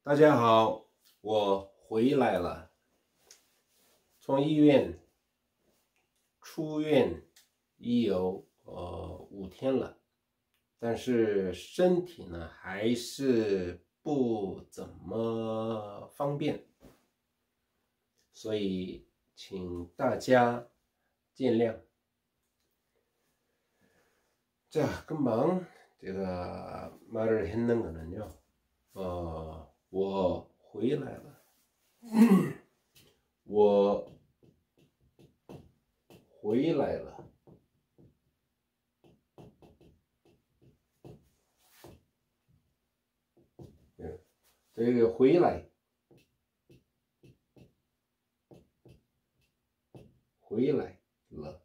大家好，我回来了。从医院出院已有5天了，但是身体呢还是不怎么方便，所以请大家见谅。 자, 금방 제가 말을 했는 거는요, 我回来了，我回来了。这个回来，回来了。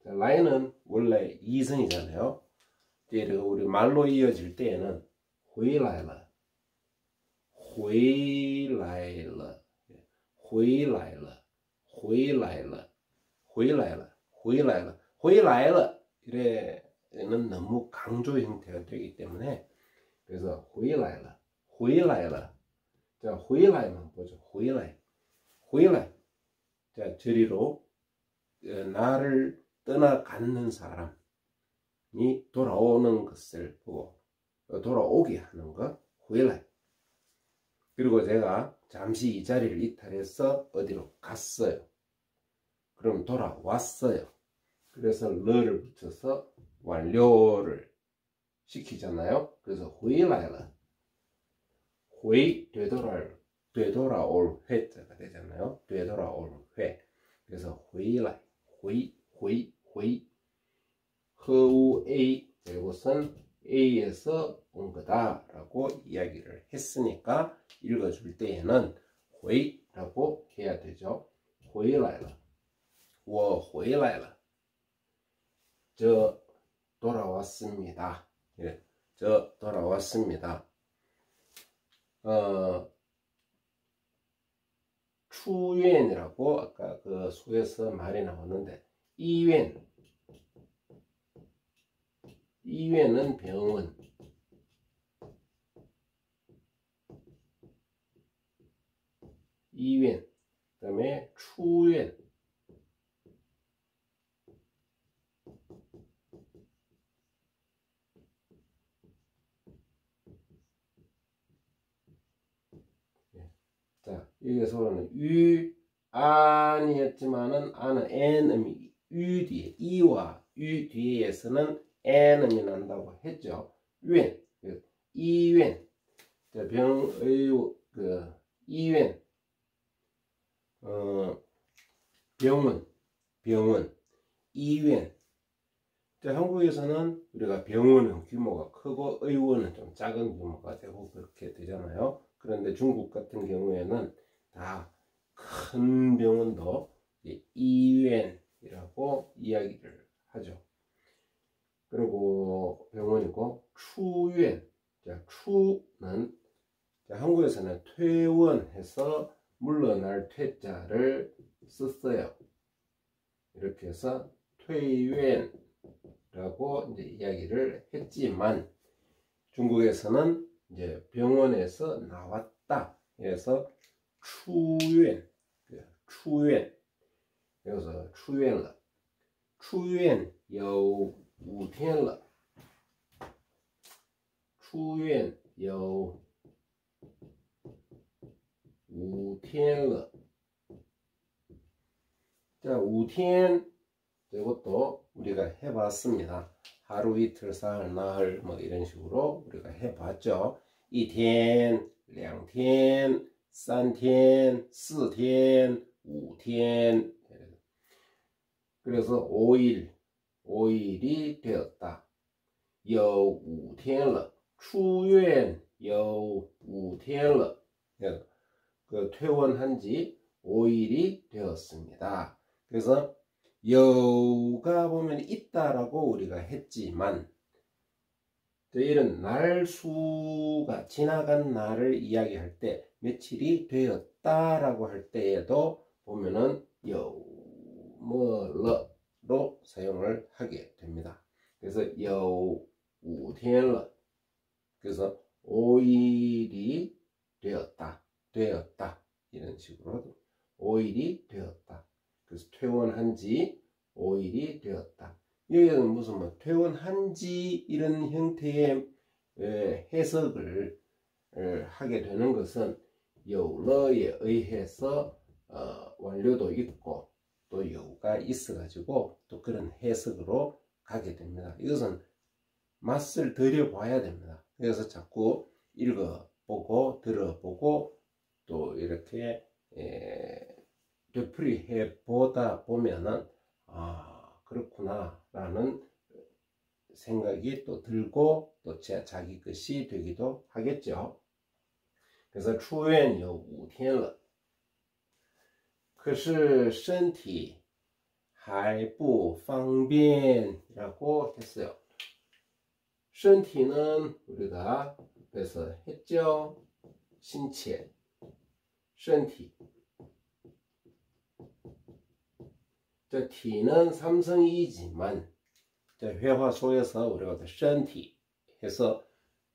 라인은 원래 이승이잖아요. 우리 말로 이어질 때에는 回来了回来了回来了回来了回来了回来了回来了 이래는 너무 강조 형태가 되기 때문에 그래서 回来了回来了 자, 回来만 보죠. 回来回来 자, 저리로 나를 떠나가는 사람이 돌아오는 것을 보고 돌아오게 하는 것, 回来. 그리고 제가 잠시 이 자리를 이탈해서 어디로 갔어요. 그럼 돌아왔어요. 그래서 르를 붙여서 완료를 시키잖아요. 그래서 回来了, 回 되돌아올 회자가 되잖아요. 되돌아올 회. 그래서 回来 回 허우 A, 이것은 A에서 온 거다라고 이야기를 했으니까 읽어줄 때에는 回라고 해야 되죠. 回来了我回来了 저 돌아왔습니다. 예, 저 돌아왔습니다. 출院이라고 아까 그 수에서 말이 나오는데 이院은 병원, 이院, 그 다음에 출院, 자, 여기서는 유, 안이었지만은 안은 n음이 유 뒤에 이와 유 뒤에서는 n음이 난다고 했죠. 유, 이유, 자, 병의 그 이유, 병원, 이유. 자, 한국에서는 우리가 병원은 규모가 크고 의원은 좀 작은 규모가 되고 그렇게 되잖아요. 그런데 중국 같은 경우에는 다 큰 병원도 이유이라고 이야기를 하죠. 그리고 병원이고 출院, 자, 추는 자, 한국에서는 퇴원해서 물러날 퇴자를 썼어요. 이렇게 해서 퇴원라고 이제 이야기를 했지만 중국에서는 이제 병원에서 나왔다 해서 출院, 그래서 出院了 出院有5天了 出院有5天了 자, 5天 이것도 우리가 해봤습니다. 하루, 이틀, 사흘, 나흘 뭐 이런 식으로 우리가 해봤죠. 1天, 2天, 3天, 4天, 5天. 그래서 5일이 되었다. 有5天了出院有5天了. 그 퇴원한 지 5일이 되었습니다. 그래서 여가 보면 있다라고 우리가 했지만 이런 날수가 지나간 날을 이야기할 때 며칠이 되었다라고 할 때에도 보면은 뭐러로 사용을 하게 됩니다. 그래서 有5天了 그래서 5일이 되었다, 되었다 이런 식으로 5일이 되었다. 그래서 퇴원한지 5일이 되었다. 여기는 무슨 뭐 퇴원한지 이런 형태의 해석을 하게 되는 것은 여러에 의해서 완료도 있고 또 여우가 있어 가지고 또 그런 해석으로 가게 됩니다. 이것은 맛을 들여봐야 됩니다. 그래서 자꾸 읽어보고 들어보고 또 이렇게 되풀이해 보다 보면은 그렇구나 라는 생각이 또 들고 또 자기 것이 되기도 하겠죠. 그래서 出院有5天了，可是身体还不方便라고 했어요. 身体는 우리가 앞에서 했죠. 신체, 身体.体는 삼성이지만 회화 속에서 우리가 身体 해서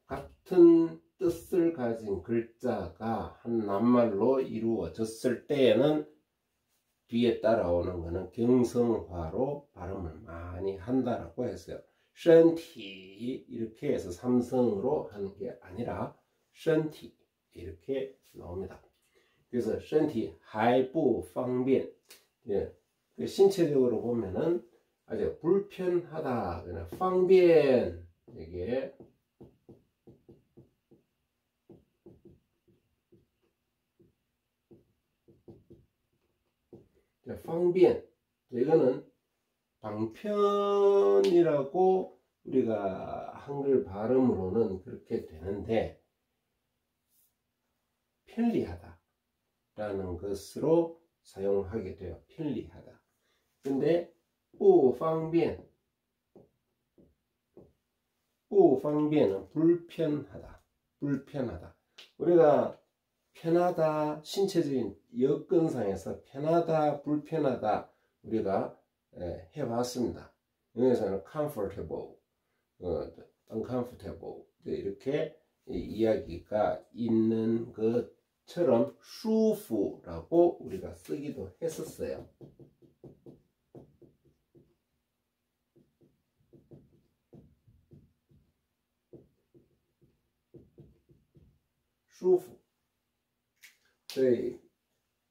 같은 뜻을 가진 글자가 한 낱말로 이루어졌을 때에는 뒤에 따라오는 것은 경성화로 발음을 많이 한다라고 했어요. 身体 이렇게 해서 삼성으로 하는 게 아니라 身体 이렇게 나옵니다. 그래서 身体还不方便 신체적으로 보면은 아주 불편하다, 그냥 方便 이게 方便 이거는 방편이라고 우리가 한글 발음으로는 그렇게 되는데 편리하다 라는 것으로 사용하게 돼요. 편리하다. 근데 不方便 不方便은 불편하다, 불편하다. 우리가 편하다, 신체적인 여건상에서 편하다, 불편하다 우리가 해봤습니다. 여기서는 comfortable, uncomfortable 이렇게 이야기가 있는 것처럼 舒服라고 우리가 쓰기도 했었어요. 舒服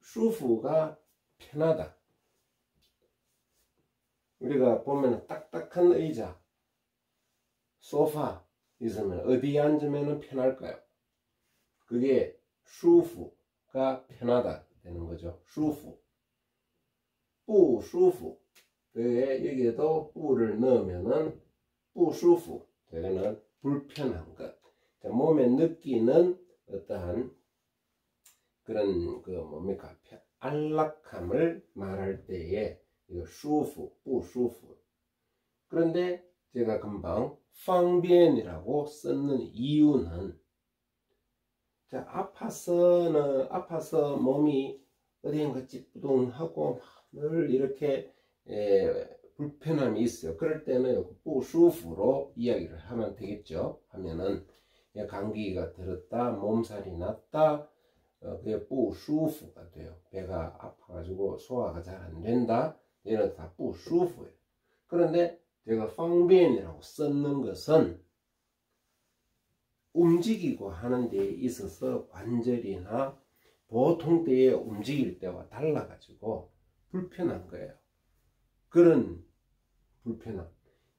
舒服가 편하다. 우리가 보면 딱딱한 의자, 소파 있으면 어디에 앉으면 편할까요? 그게 舒服가 편하다 되는 거죠. 舒服 不舒服 여기에도 不를 넣으면은 不舒服 되는 불편한 것. 몸에 느끼는 어떠한 그런 뭡니까 안락함을 말할 때에 이거 舒服, 不舒服. 그런데 제가 금방 方便이라고 쓰는 이유는 아파서 몸이 어디인가 찌뿌둥하고 늘 이렇게 불편함이 있어요. 그럴 때는 不舒服로 이야기를 하면 되겠죠. 하면은 감기가 들었다, 몸살이 났다, 그게 不舒服가 돼요. 배가 아파가지고 소화가 잘 안 된다. 얘는 다 不舒服예요. 그런데 제가 方便이라고 썼는 것은 움직이고 하는 데 있어서 관절이나 보통 때에 움직일 때와 달라가지고 불편한 거예요. 그런 불편함.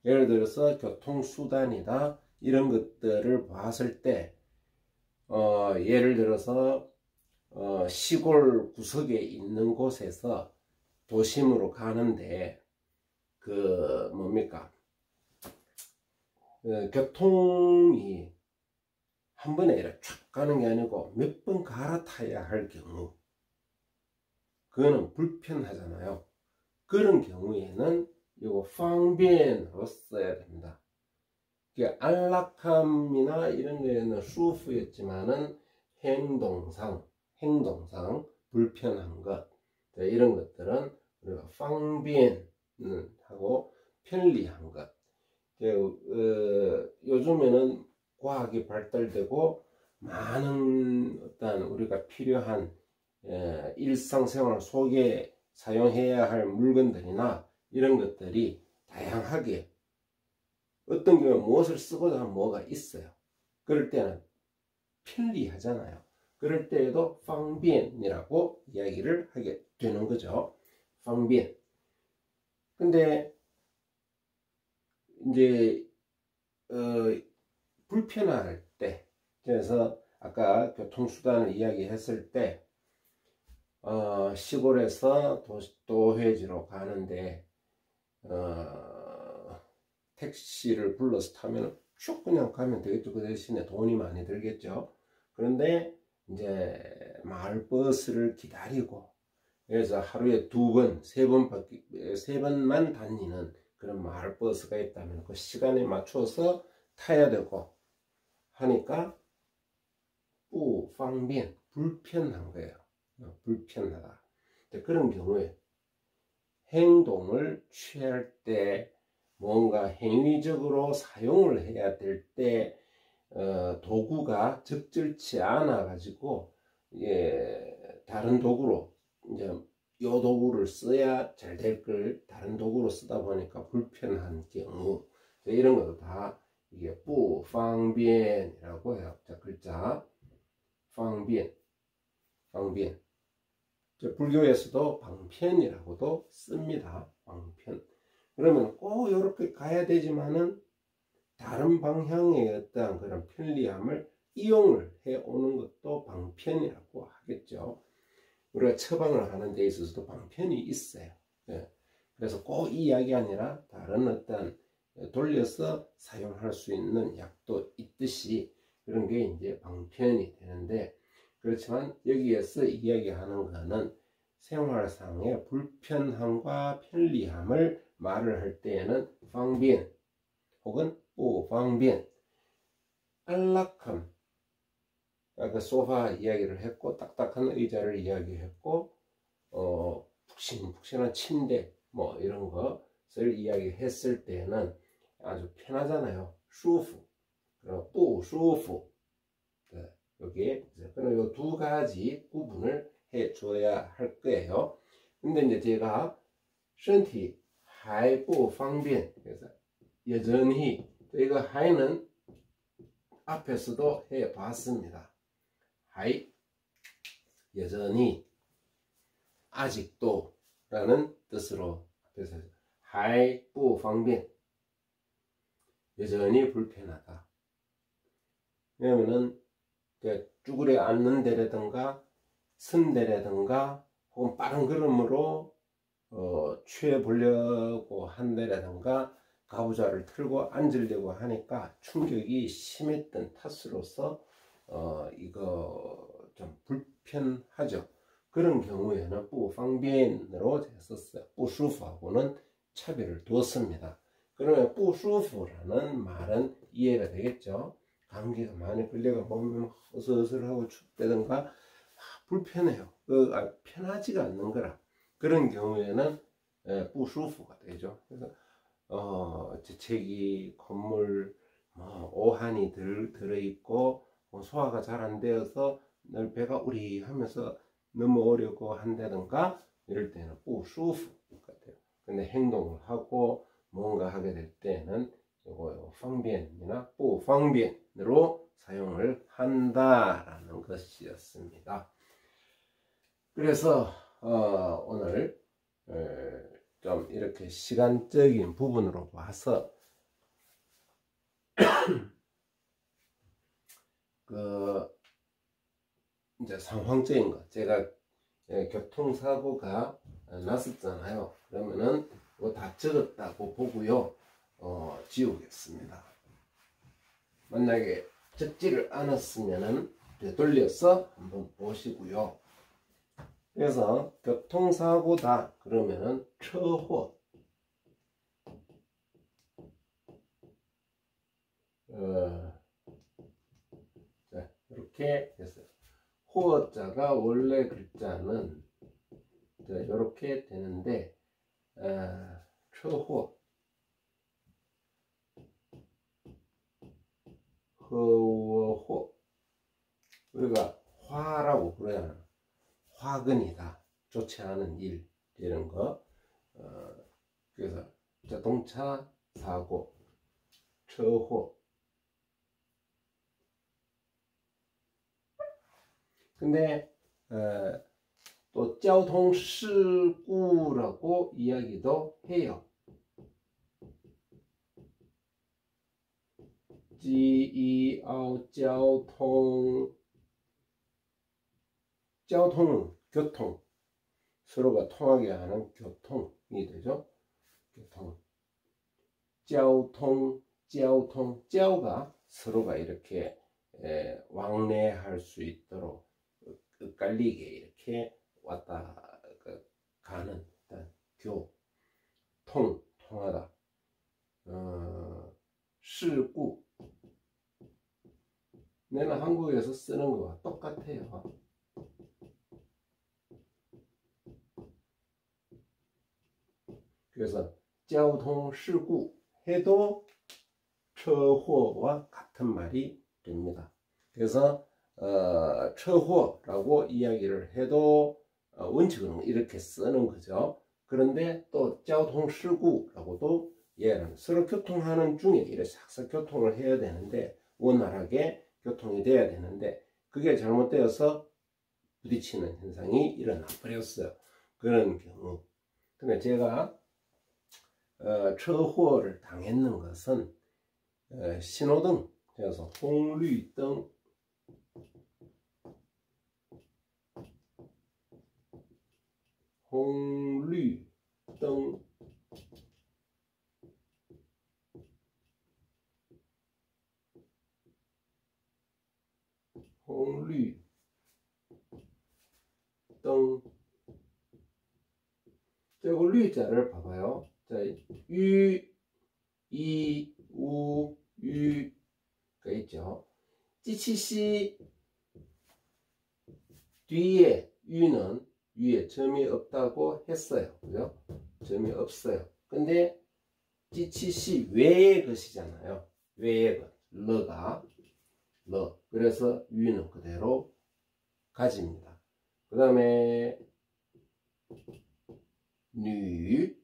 예를 들어서 교통수단이다 이런 것들을 봤을 때 예를 들어서 시골 구석에 있는 곳에서 도심으로 가는데 교통이 한 번에 이렇게 쫙 가는 게 아니고 몇 번 갈아타야 할 경우 그거는 불편하잖아요. 그런 경우에는 이거 方便로 써야 됩니다. 안락함이나 이런 데는 舒服였지만은 행동상 불편한 것 이런 것들은 우리가 方便하고 편리한 것. 요즘에는 과학이 발달되고 많은 어떤 우리가 필요한 일상생활 속에 사용해야 할 물건들이나 이런 것들이 다양하게 어떤 경우에 무엇을 쓰고자 하면 뭐가 있어요. 그럴 때는 편리하잖아요. 그럴 때에도 방변이라고 이야기를 하게 되는 거죠. 방변. 근데 이제 불편할 때, 그래서 아까 교통수단을 이야기했을 때 시골에서 도회지로 가는데 택시를 불러서 타면 쭉 그냥 가면 되겠죠. 그 대신에 돈이 많이 들겠죠. 그런데 이제 마을버스를 기다리고, 그래서 하루에 2번, 3번만 다니는 그런 마을버스가 있다면 그 시간에 맞춰서 타야 되고 하니까 방변, 불편한 거예요. 불편하다. 그런 경우에 행동을 취할 때, 뭔가 행위적으로 사용을 해야 될 때 도구가 적절치 않아 가지고 다른 도구로 이제 요 도구를 써야 잘 될 걸 다른 도구로 쓰다 보니까 불편한 경우, 이런 것도 다 이게 방변이라고 해요. 자, 글자 방변. 불교에서도 방편이라고도 씁니다. 방편. 그러면 꼭 이렇게 가야 되지만은 다른 방향의 어떤 그런 편리함을 이용을 해 오는 것도 방편이라고 하겠죠. 우리가 처방을 하는 데 있어서도 방편이 있어요. 그래서 꼭 이 약이 아니라 다른 어떤 돌려서 사용할 수 있는 약도 있듯이 그런 게 이제 방편이 되는데, 그렇지만 여기에서 이야기하는 것은 생활상의 불편함과 편리함을 말을 할 때에는 방변 혹은 방변, 안락함, 아까 소파 이야기를 했고 딱딱한 의자를 이야기했고 푹신푹신한 침대 뭐 이런 것을 이야기했을 때는 아주 편하잖아요. 舒服, 그리고 不舒服. 여기에 그럼 이 2가지 구분을 해 줘야 할 거예요. 근데 이제 제가 身体还不方便, 그래서 여전히 이거 하이는 앞에서도 해 봤습니다. 하이, 여전히, 아직도 라는 뜻으로 앞에서 하이不方便, 여전히 불편하다. 왜냐면은 쭈그려 앉는 데라든가 선 데라든가 혹은 빠른 걸음으로 취해 보려고 한 데라든가 가부좌를 틀고 앉으려고 하니까 충격이 심했던 탓으로서 이거 좀 불편하죠. 그런 경우에는 不方便으로 썼어요. 不舒服하고는 차별을 두었습니다. 그러면 不舒服라는 말은 이해가 되겠죠. 감기가 많이 걸려가 몸이 어슬어슬하고 춥다든가 불편해요. 편하지가 않는 거라. 그런 경우에는 不舒服가 되죠. 그래서 재채기, 콧물, 오한이 들어있고 소화가 잘 안 되어서 늘 배가 우리하면서 넘어오려고 한다든가 이럴 때는 不舒服 같아요. 근데 행동을 하고 뭔가 하게 될 때는 요거 방변이나 不方便으로 사용을 한다라는 것이었습니다. 그래서 오늘 좀 이렇게 시간적인 부분으로 봐서 이제 상황적인 거, 제가 교통사고가 났었잖아요. 그러면은 이거 다 적었다고 보고요. 지우겠습니다. 만약에 적지를 않았으면은 되돌려서 한번 보시고요. 그래서 교통사고다 그러면은 车祸, 자, 이렇게 됐어요. 호자가 원래 글자는 이렇게 되는데 车祸, 车祸 우리가 화라고 그러잖아. 화근이다. 좋지 않은 일 이런 거. 그래서 자동차 사고,车祸. 근데 또 交通事故라고 이야기도 해요. 交通 교통, 서로가 통하게 하는 교통이 되죠. 교통. 交가 서로가 이렇게 왕래할 수 있도록 엇갈리게 이렇게 왔다 가는 통하다. 事故 내가 한국에서 쓰는 거와 똑같아요. 그래서 交通事故 해도 车祸와 같은 말이 됩니다. 그래서 车祸라고 이야기를 해도 원칙은 이렇게 쓰는 거죠. 그런데 또 交通事故라고도 이해하는, 서로 교통하는 중에 이렇게 싹싹 교통을 해야 되는데, 원활하게 교통이 돼야 되는데 그게 잘못되어서 부딪히는 현상이 일어나 버렸어요. 그런 경우. 그러니까 제가 车祸를 당했는 것은 신호등, 그래서 홍绿灯, 홍绿灯, 홍绿灯. 자, 이거 류자를 봐봐요. 자, 유, 이, 우, 유가 있죠. 찌치시 뒤에 유는 위에 점이 없다고 했어요. 그죠? 점이 없어요. 근데 찌치시 외의 것이잖아요. 외의 것. 러가. 러. 그래서 유는 그대로 가집니다. 그 다음에 뉘.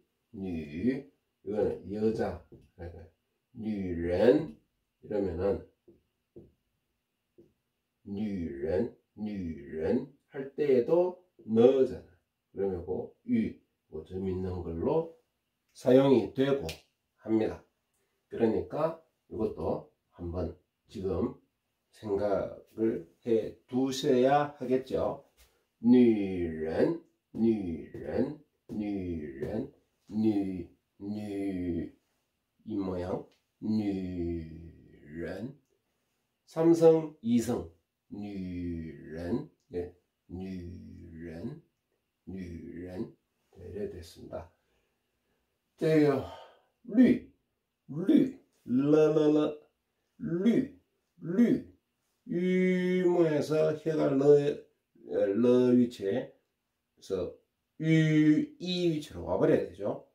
이거는 여자. 뉘ren. 이러면은 뉘ren 할 때에도 너잖아. 그러면 유, 점 있는 걸로 사용이 되고 합니다. 그러니까 이것도 한번 지금 생각을 해 두셔야 하겠죠. 뉘ren, 이 모양, 뉘ren. 삼성, 이성, 뉘ren, 네, 뉘ren. 이래 됐습니다. 자, 러러러, 유모에서 해가 러 위치에서 이 위치로 와버려야 되죠.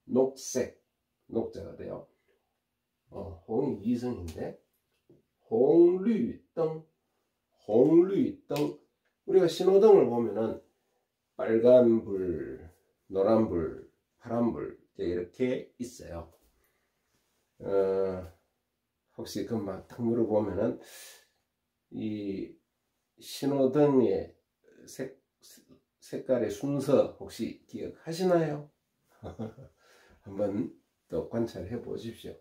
녹색, 녹자가 돼요. 홍이 이성인데, 홍绿灯. 우리가 신호등을 보면은 빨간불, 노란불, 파란불 이렇게 있어요. 혹시 금방 탁 물어보면은 이 신호등의 색깔의 순서 혹시 기억하시나요? 한번 더 관찰해 보십시오.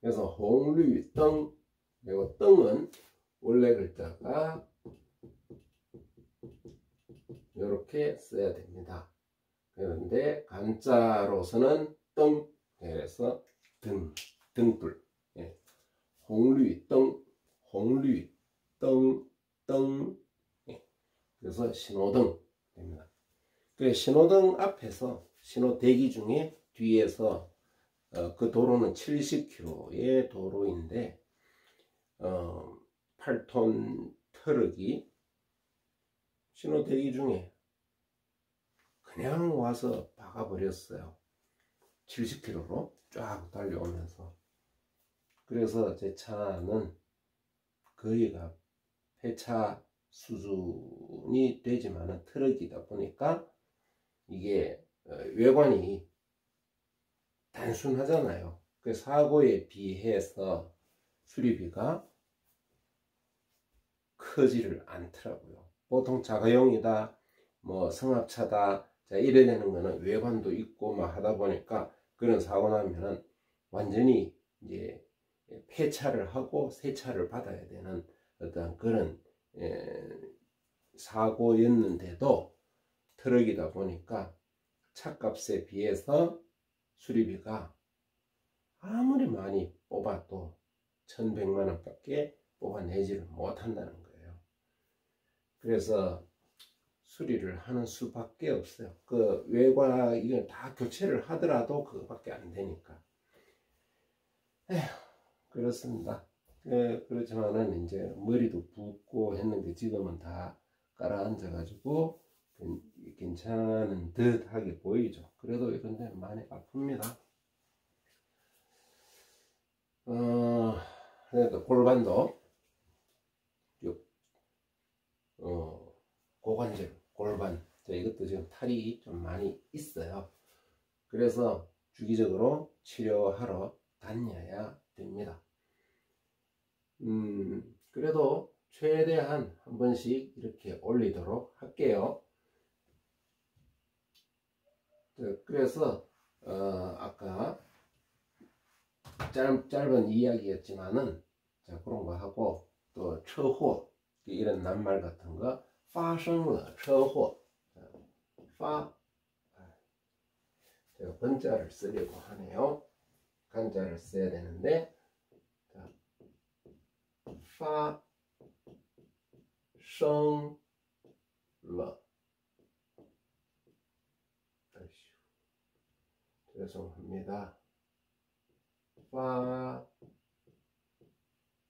그래서 홍绿灯, 그리고 灯은 원래 글자가 이렇게 써야 됩니다. 그런데 간자로서는 灯, 그래서 등불. 예. 홍绿灯, 灯. 그래서 신호등 됩니다. 그 신호등 앞에서 신호 대기 중에 뒤에서 그 도로는 70km의 도로인데 8톤 트럭이 신호 대기 중에 그냥 와서 박아버렸어요. 70km로 쫙 달려오면서, 그래서 제 차는 거의가 폐차 수준이 되지만은 트럭이다 보니까 이게 외관이 단순하잖아요. 그 사고에 비해서 수리비가 크지를 않더라고요. 보통 자가용이다, 뭐 승합차다, 자 이래 되는 거는 외관도 있고 막 하다 보니까 그런 사고 나면은 완전히 이제 폐차를 하고 세차를 받아야 되는 어떤 그런 사고였는데도 트럭이다 보니까 차값에 비해서 수리비가 아무리 많이 뽑아도 1100만원 밖에 뽑아내지를 못한다는 거예요. 그래서 수리를 하는 수밖에 없어요. 그 외관 이건 다 교체를 하더라도 그거밖에 안 되니까. 에휴, 그렇습니다. 그렇지만은 이제 머리도 붓고 했는데 지금은 다 깔아앉아 가지고 괜찮은 듯 하게 보이죠. 그래도 이런 데 많이 아픕니다. 그러니까 골반도 고관절, 골반, 이것도 지금 탈이 좀 많이 있어요. 그래서 주기적으로 치료하러 다녀야 됩니다. 그래도 최대한 한 번씩 이렇게 올리도록 할게요. 그래서 아까 짧은 이야기였지만은 자 그런 거 하고, 또车祸 이런 낱말 같은 거 发生了车祸 제가 번자를 쓰려고 하네요. 간자를 써야 되는데, 자, 发生了 죄송합니다. 发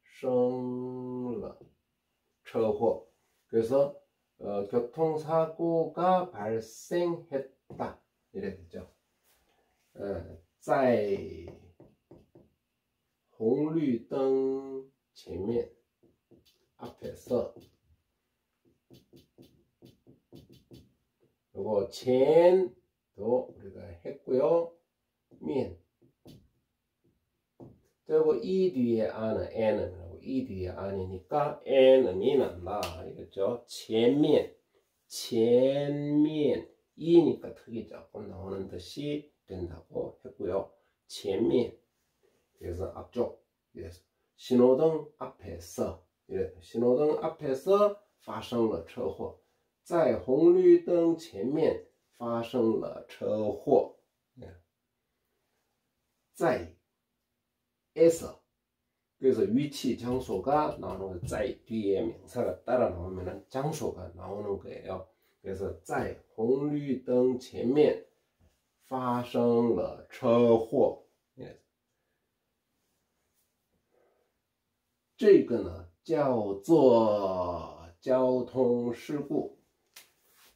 生了车祸. 그래서 교통사고가 발생했다 이래 되죠. 在红绿灯前面 앞에서, 요거 前도 우리가 했고요. 面 그리고 이 뒤에 안은 n은 이 뒤에 안이니까 n음이 난다 이랬죠. 前面 이니까 턱이 조금 나오는 듯이 된다고 했고요. 前面 그래서 앞쪽, 그래서 신호등 앞에서, 신호등 앞에서 发生了车祸，在红绿灯前面发生了车祸。在에서, 그래서 위치 장소가 나오는 거, 在 뒤에 명사가 따라 나오면 장소가 나오는 거예요. 그래서 在红绿灯前面发生了车祸。这个呢叫做交通事故，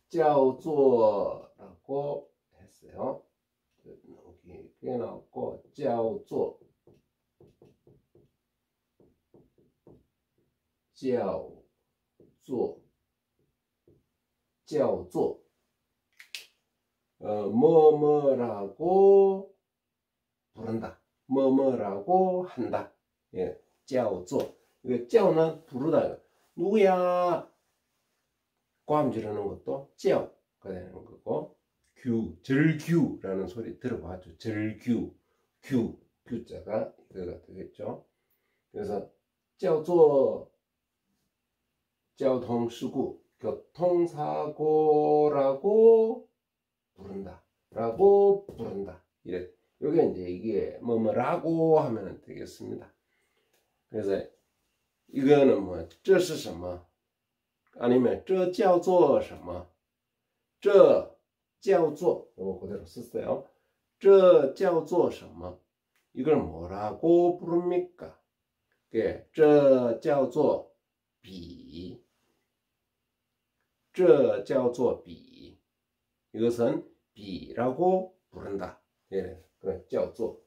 叫做라고 했어요. 여기 나왔고, 叫做뭐뭐라고 부른다, 뭐뭐라고 한다. 예, 叫做 이거 叫는 부르다, 누구야 고함 지르는 것도 叫가 되는 거고, 절규라는 소리 들어봤죠. 절규, 규자가 이거가 되겠죠. 그래서 叫做交通事故, 교통사고라고 부른다, 이래. 요게 이제 이게 뭐뭐라고 하면 되겠습니다. 그래서 이거는 뭐 这是什么 아니면 这叫做什么, 这叫做 이거 그대로 썼어요. 这叫做什么, 이걸 뭐라고 부릅니까? 这叫做笔, 这叫做笔, 이것은 비라고 부른다. 예, 그런 叫做.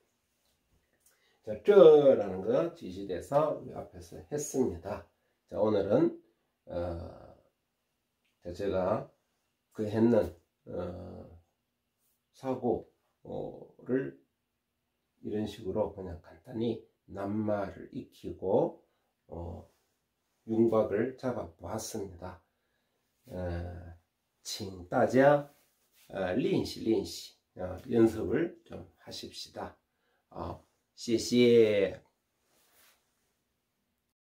자, 这라는 거 지시돼서 앞에서 했습니다. 자, 오늘은 제가 그 했는 사고를 이런 식으로 그냥 간단히 낱말을 익히고 윤곽을 잡아 보았습니다. 请大家练习练习 연습을 좀 하십시다. 谢谢。